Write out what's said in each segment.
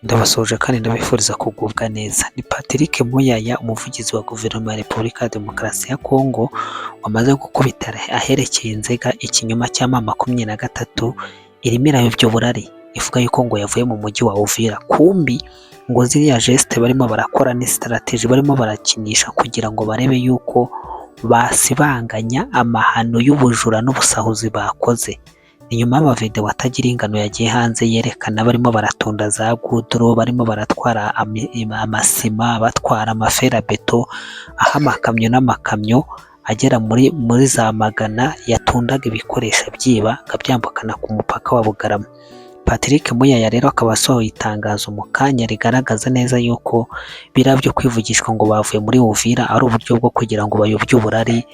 Ndabasuhuje kandi ndabifuriza kugubwa neza. Ni Patrick Muyaya, umuvugizi wa Guverinoma ya Repubulika ya Demokarasi ya Kongo, wamaze gukubita aherekeye Nzega ikinyoma cya M23 irimo irayobya uburari, ivuga yuko ngo yavuye mu mujyi wa Uvira. Kumbi ngo ziriya geste barimo barakora ni strategy barimo barakinisha kugira ngo barebe yuko basibanganya amahano y'ubujura n'ubusahuzi bakoze. Inyuma y'amavideo atagira ingano yagiye hanze yerekana barimo baratunda za gudro, barimo baratwara amasima, batwara amaferabeto, aho amakamyo n'amakamyo agera muri za magana yatundaga ibikoresho byiba akabyambukana ku mupaka wa Bugarama. Patrick Muyaya rero akaba asohoye itangazo mu kanya rigaragaza neza yuko biriya byo kwivugishwa ngo bavuye muri Uvira ari uburyo bwo kugira ngo bayobye uburari,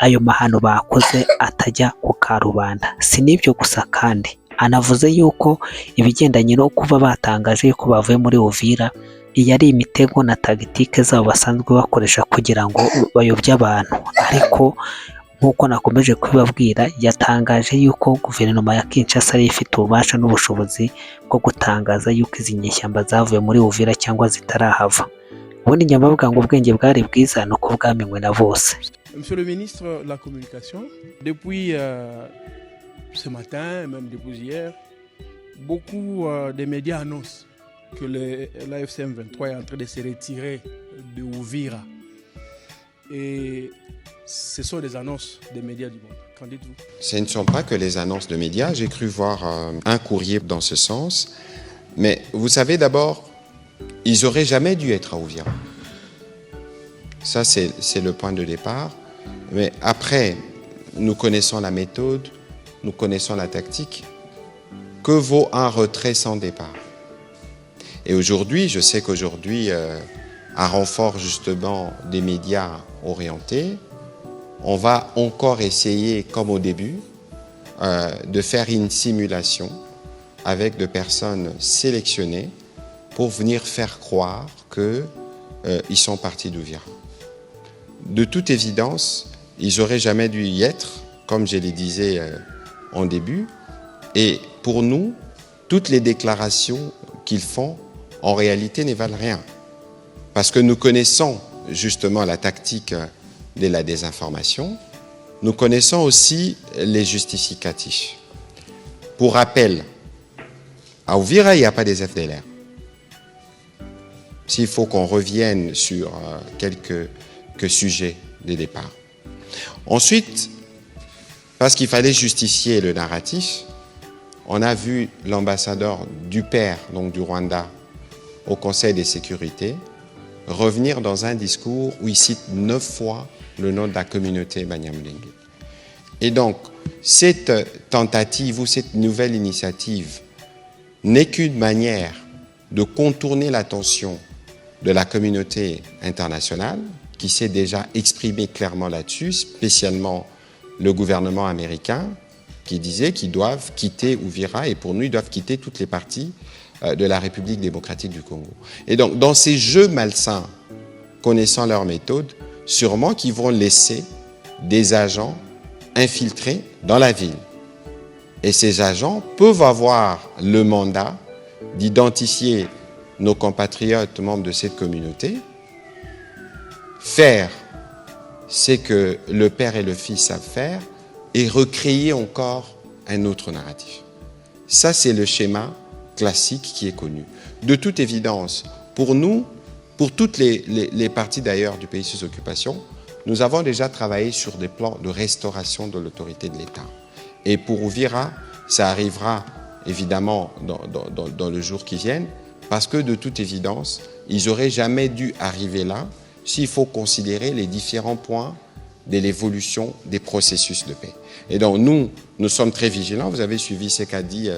ayo mahano bakoze atajya ku karubanda. Si n'ibyo gusa kandi anavuze yuko ibigendanye no kuba batangaje yuko bavuye muri Uvira, iyi ari imitego na tagitike zabo basanzwe bakoresha kugira ngo bayobye abantu. Ariko nk'uko nakomeje kubibabwira, yatangaje yuko Guverinoma ya Kinshasa yari ifite ububasha n'ubushobozi bwo gutangaza yuko izi nyeshyamba zavuye muri Uvira cyangwa zitarahava. Ubundi nyabavuga ngo ubwenge bwari bwiza ni uko bwamenywe na bose. Monsieur le ministre de la Communication, depuis ce matin, même depuis hier, beaucoup de médias annoncent que l'AFC M23 est en train de se retirer de Uvira. Et ce sont des annonces des médias du monde. Qu'en dites-vous? Ce ne sont pas que les annonces de médias. J'ai cru voir un courrier dans ce sens. Mais vous savez, d'abord, ils n'auraient jamais dû être à Uvira. Ça, c'est le point de départ. Mais après, nous connaissons la méthode, nous connaissons la tactique. Que vaut un retrait sans départ? Et aujourd'hui, je sais qu'aujourd'hui, à renfort justement des médias orientés, on va encore essayer, comme au début, de faire une simulation avec des personnes sélectionnées pour venir faire croire qu'ils sont partis d'Uvira. De toute évidence, ils n'auraient jamais dû y être, comme je le disais en début. Et pour nous, toutes les déclarations qu'ils font, en réalité, ne valent rien. Parce que nous connaissons justement la tactique de la désinformation. Nous connaissons aussi les justificatifs. Pour rappel, à Uvira, il n'y a pas des FDLR. S'il faut qu'on revienne sur quelques sujets de départ. Ensuite, parce qu'il fallait justifier le narratif, on a vu l'ambassadeur du père, donc du Rwanda, au Conseil de sécurité, revenir dans un discours où il cite 9 fois le nom de la communauté Banyamulenge. Et donc, cette tentative ou cette nouvelle initiative n'est qu'une manière de contourner l'attention de la communauté internationale, qui s'est déjà exprimée clairement là-dessus, spécialement le gouvernement américain, qui disait qu'ils doivent quitter Uvira, et pour nous, ils doivent quitter toutes les parties de la République démocratique du Congo. Et donc, dans ces jeux malsains, connaissant leur méthode, sûrement qu'ils vont laisser des agents infiltrés dans la ville. Et ces agents peuvent avoir le mandat d'identifier nos compatriotes membres de cette communauté, faire ce que le père et le fils savent faire et recréer encore un autre narratif. Ça, c'est le schéma classique qui est connu. De toute évidence, pour nous, pour toutes les parties d'ailleurs du pays sous occupation, nous avons déjà travaillé sur des plans de restauration de l'autorité de l'État. Et pour Uvira, ça arrivera évidemment dans le jour qui vient, parce que de toute évidence, ils n'auraient jamais dû arriver là s'il faut considérer les différents points de l'évolution des processus de paix. Et donc nous sommes très vigilants. Vous avez suivi ce qu'a dit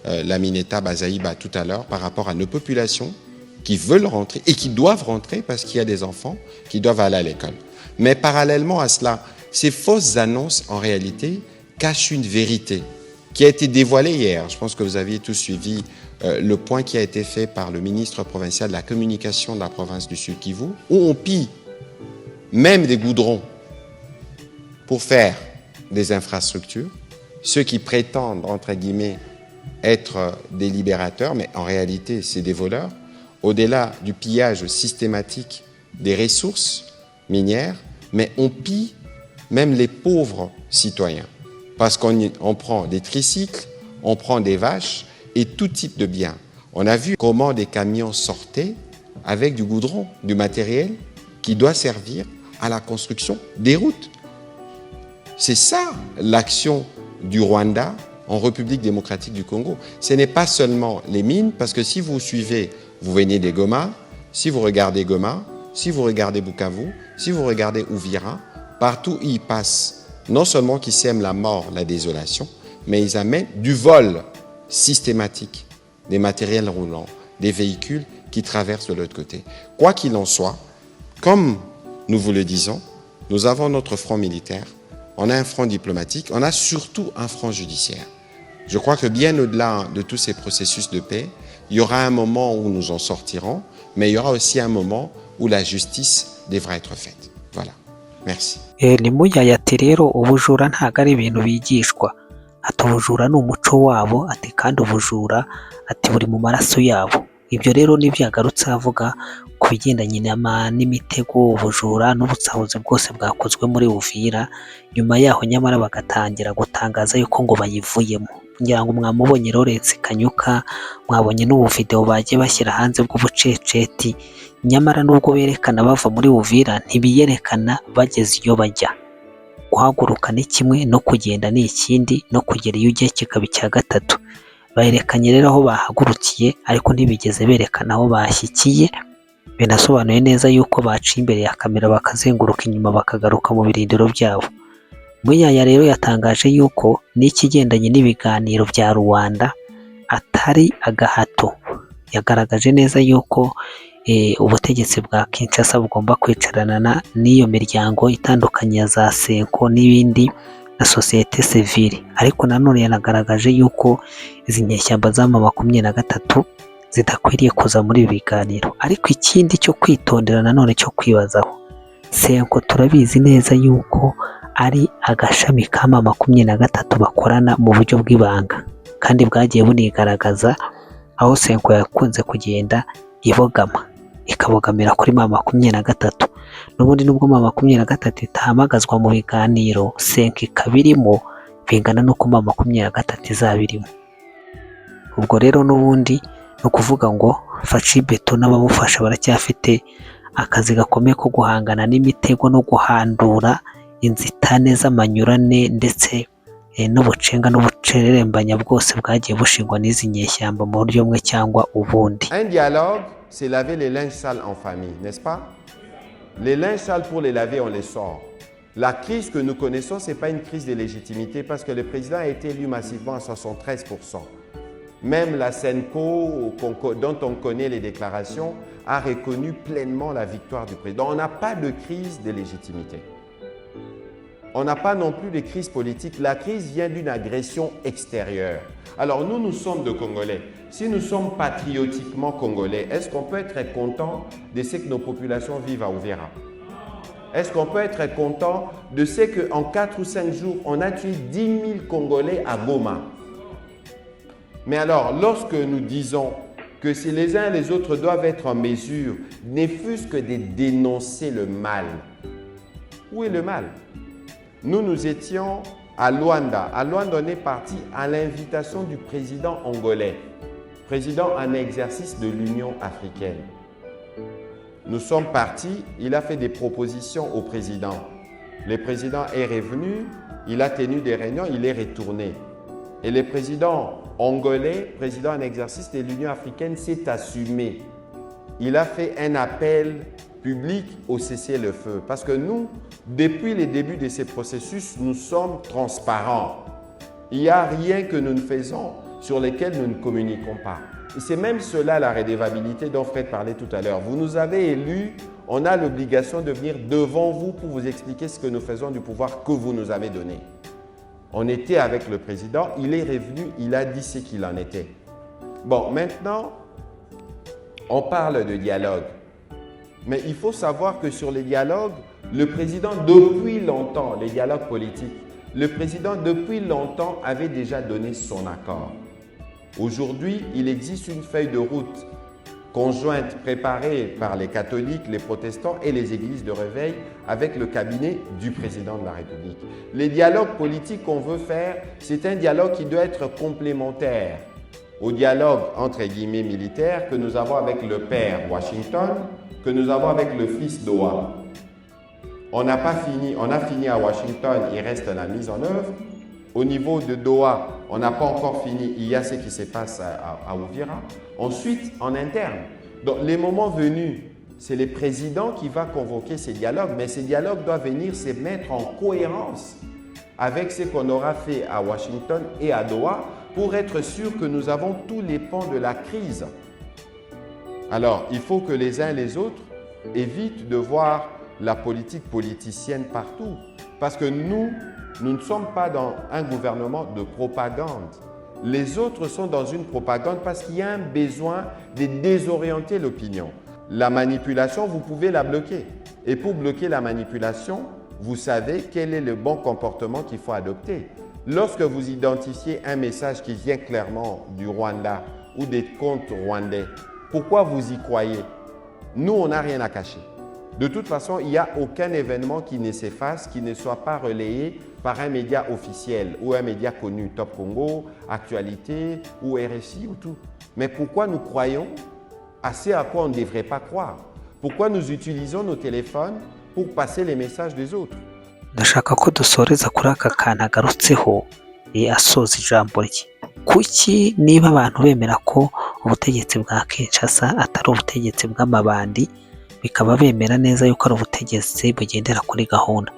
Lamineta Bazaïba tout à l'heure par rapport à nos populations qui veulent rentrer et qui doivent rentrer parce qu'il y a des enfants qui doivent aller à l'école. Mais parallèlement à cela, ces fausses annonces, en réalité, cachent une vérité qui a été dévoilée hier. Je pense que vous aviez tous suivi le point qui a été fait par le ministre provincial de la communication de la province du Sud Kivu, où on pille même des goudrons pour faire des infrastructures. Ceux qui prétendent, entre guillemets, être des libérateurs, mais en réalité, c'est des voleurs. Au-delà du pillage systématique des ressources minières, mais on pille même les pauvres citoyens. Parce qu'on prend des tricycles, on prend des vaches et tout type de biens. On a vu comment des camions sortaient avec du goudron, du matériel qui doit servir à la construction des routes. C'est ça l'action du Rwanda en République démocratique du Congo. Ce n'est pas seulement les mines, parce que si vous suivez, vous venez des Goma, si vous regardez Goma, si vous regardez Bukavu, si vous regardez Uvira, partout ils passent, non seulement qu'ils sèment la mort, la désolation, mais ils amènent du vol systématique des matériels roulants, des véhicules qui traversent de l'autre côté. Quoi qu'il en soit, comme nous vous le disons, nous avons notre front militaire, on a un front diplomatique, on a surtout un front judiciaire. Je crois que bien au-delà de tous ces processus de paix, il y aura un moment où nous en sortirons, mais il y aura aussi un moment où la justice devra être faite. Voilà. Merci. Limuyaya ati rero ubujura ntabwo ari ibintu bigishwa, ati ubujura ni umuco wabo, ati kandi ubujura ati buri mu maraso yabo. Ibyo rero nibyo yagarutse avuga ku bigendanye n'imitego, ubujura n'ubutsahuzi bwose bwakozwe muri Uvira, nyuma yaho nyamara bagatangira gutangaza yuko ngo bayivuyemo. Ngira ngo mwamubonye Lawrence Kanyuka, mwabonye n'ubu video bagiye bashyira hanze bw'ubuceceti, nyamara nubwo berekana bava muri Uvira ntibiyerekana bageze iyo bajya. Guhaguruka ni kimwe, no kugenda ni ikindi, no kugera iyo ugiye kikaba icya gatatu. Bayerekanye rero aho bahagurukiye, ariko ntibigeze berekana aho bashyikiye. Binasobanuye neza yuko baciye imbere ya kamera bakazenguruka inyuma bakagaruka mu birindiro byabo. Muyaya rero yatangaje yuko n'ikigendanye n'ibiganiro bya Rwanda atari agahato. Yagaragaje neza yuko ubutegetsi bwa Kinshasa bugomba kwicarana n'iyo miryango itandukanye ya za Senko n'ibindi na sosiyete sivile, ariko nanone yanagaragaje yuko izi nyeshyamba za M23 zidakwiriye kuza muri ibi biganiro. Ariko ikindi cyo kwitondera nanone cyo kwibazaho, Senko turabizi neza yuko ari agashami ka M23 bakorana mu buryo bw'ibanga, kandi bwagiye bunigaragaza aho Senko yakunze kugenda ibogama, ikabogamira kuri M23. N'ubundi nubwo M23 itahamagazwa mu biganiro, Senko ikabirimo, bingana n'uko M23 izabirimo. Ubwo rero n'ubundi ni ukuvuga ngo Faci Beto n'abamufasha baracyafite akazi gakomeye ko guhangana n'imitego no guhandura inzitane z'amanyurane ndetse n'ubucenga n'ubucererembanya bwose bwagiye bushingwa n'izi nyeshyamba mu buryo bumwe cyangwa ubundi. Un dialogue, c'est laver les linges sales en famille, n'est-ce pas? Les linges sales, pour les laver, on les sort. La crise que nous connaissons, ce n'est pas une crise de légitimité parce que le président a été élu massivement à 73%. Même la Senko, dont on connaît les déclarations, a reconnu pleinement la victoire du président. On n'a pas de crise de légitimité. On n'a pas non plus de crise politique. La crise vient d'une agression extérieure. Alors nous sommes de Congolais. Si nous sommes patriotiquement Congolais, est-ce qu'on peut être content de ce que nos populations vivent à Uvira? Est-ce qu'on peut être content de ce qu'en 4 ou 5 jours, on a tué 10 000 Congolais à Goma? Mais alors, lorsque nous disons que si les uns et les autres doivent être en mesure, ne fût-ce que de dénoncer le mal, où est le mal? Nous étions à Luanda. À Luanda, on est parti à l'invitation du président angolais, président en exercice de l'Union africaine. Nous sommes partis, il a fait des propositions au président. Le président est revenu, il a tenu des réunions, il est retourné. Et le président angolais, président en exercice de l'Union africaine, s'est assumé. Il a fait un appel public au cessez-le-feu. Parce que nous, depuis le début de ces processus, nous sommes transparents. Il n'y a rien que nous ne faisons sur lequel nous ne communiquons pas. Et c'est même cela la redevabilité dont Fred parlait tout à l'heure. Vous nous avez élus, on a l'obligation de venir devant vous pour vous expliquer ce que nous faisons du pouvoir que vous nous avez donné. On était avec le président, il est revenu, il a dit ce qu'il en était. Bon, maintenant, on parle de dialogue. Mais il faut savoir que sur les dialogues, le président, depuis longtemps, les dialogues politiques, le président, depuis longtemps, avait déjà donné son accord. Aujourd'hui, il existe une feuille de route conjointe préparée par les catholiques, les protestants et les églises de réveil avec le cabinet du président de la République. Les dialogues politiques qu'on veut faire, c'est un dialogue qui doit être complémentaire au dialogue entre guillemets militaire que nous avons avec le père Washington, que nous avons avec le fils Doha. On n'a pas fini, on a fini à Washington, il reste la mise en œuvre. Au niveau de Doha, on n'a pas encore fini, il y a ce qui se passe à Uvira. Ensuite, en interne. Donc, les moments venus, c'est le président qui va convoquer ces dialogues, mais ces dialogues doivent venir se mettre en cohérence avec ce qu'on aura fait à Washington et à Doha pour être sûr que nous avons tous les pans de la crise. Alors, il faut que les uns et les autres évitent de voir la politique politicienne partout, parce que nous ne sommes pas dans un gouvernement de propagande. Les autres sont dans une propagande parce qu'il y a un besoin de désorienter l'opinion. La manipulation, vous pouvez la bloquer. Et pour bloquer la manipulation, vous savez quel est le bon comportement qu'il faut adopter. Lorsque vous identifiez un message qui vient clairement du Rwanda ou des comptes rwandais, pourquoi vous y croyez? Nous, on n'a rien à cacher. De toute façon, il n'y a aucun événement qui ne s'efface, qui ne soit pas relayé par un média officiel ou un média connu, Top Congo, Actualité ou RFI ou tout. Mais pourquoi nous croyons à ce à quoi on ne devrait pas croire? Pourquoi nous utilisons nos téléphones pour passer les messages des autres? ndashaka ko dusoreza kuri aka kantu agarutseho asoza ijambo rye. Kuki niba abantu bemera ko ubutegetsi bwa Kinshasa atari ubutegetsi bw'amabandi, bikaba bemera neza yuko ari ubutegetsi bugendera kuri gahunda,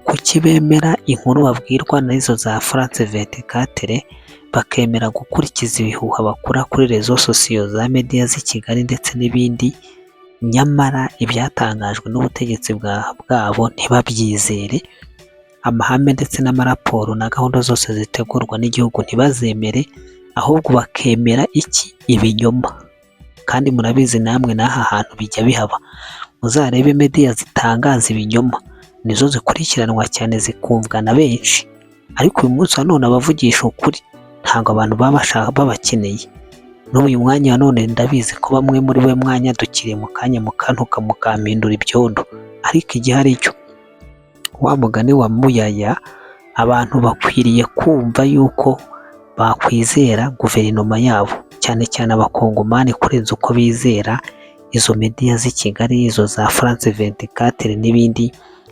kuki bemera inkuru babwirwa n'izo za France 24 bakemera gukurikiza ibihuha bakura kuri rezo sosiyo za media z'i Kigali ndetse n'ibindi, nyamara ibyatangajwe n'ubutegetsi bwabo ntibabyizere, amahame ndetse n'amaraporo na gahunda zose zitegurwa n'igihugu ntibazemere, ahubwo bakemera iki? Ibinyoma. Kandi murabizi namwe n'aha hantu bijya bihaba, muzarebe media zitangaza ibinyoma nizo zikurikiranwa cyane zikumvwa na benshi, ariko uyu munsi wa none abavugisha ukuri ntabwo abantu babakeneye. N'uyu mwanya wa none ndabizi ko bamwe muri we mwanya dukiriye mu kanya mukantuka mukampindura ibyondo, ariko igihe ari cyo wa mugani wa Muyaya, abantu bakwiriye kumva yuko bakwizera guverinoma yabo, cyane cyane abakongomani kurenza uko bizera izo media z'i Kigali, izo za France 24 n'ibindi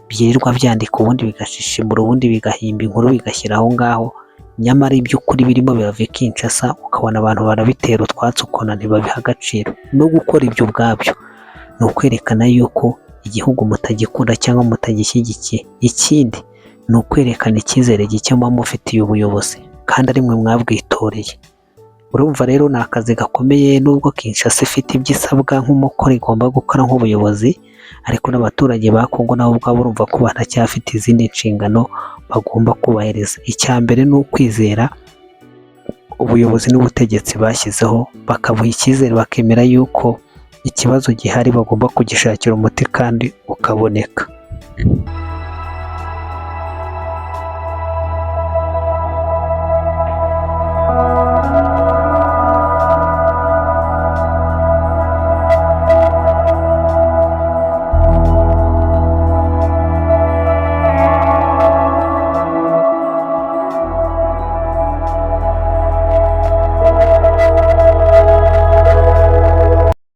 byirirwa byandika ubundi bigashishimura ubundi bigahimba inkuru bigashyira aho ngaho, nyamara iby'ukuri birimo birava Kinshasa, ukabona abantu barabitera utwatsi ukona ntibabiha agaciro. No gukora ibyo ubwabyo ni ukwerekana yuko igihugu mutagikunda cyangwa mutagishyigikiye. Ikindi ni ukwerekana icyizere gike muba mufitiye ubuyobozi kandi ari mwe mwabwitoreye. Urumva rero ni akazi gakomeye, nubwo Kinshasa ifite ibyo isabwa nk'umukoro igomba gukora nk'ubuyobozi, ariko n'abaturage ba Kongo nabo ubwabo urumva ko baracyafite izindi nshingano bagomba kubahiriza. Icya mbere ni ukwizera ubuyobozi n'ubutegetsi bashyizeho, bakabuha icyizere, bakemera yuko ikibazo gihari bagomba kugishakira umuti kandi ukaboneka.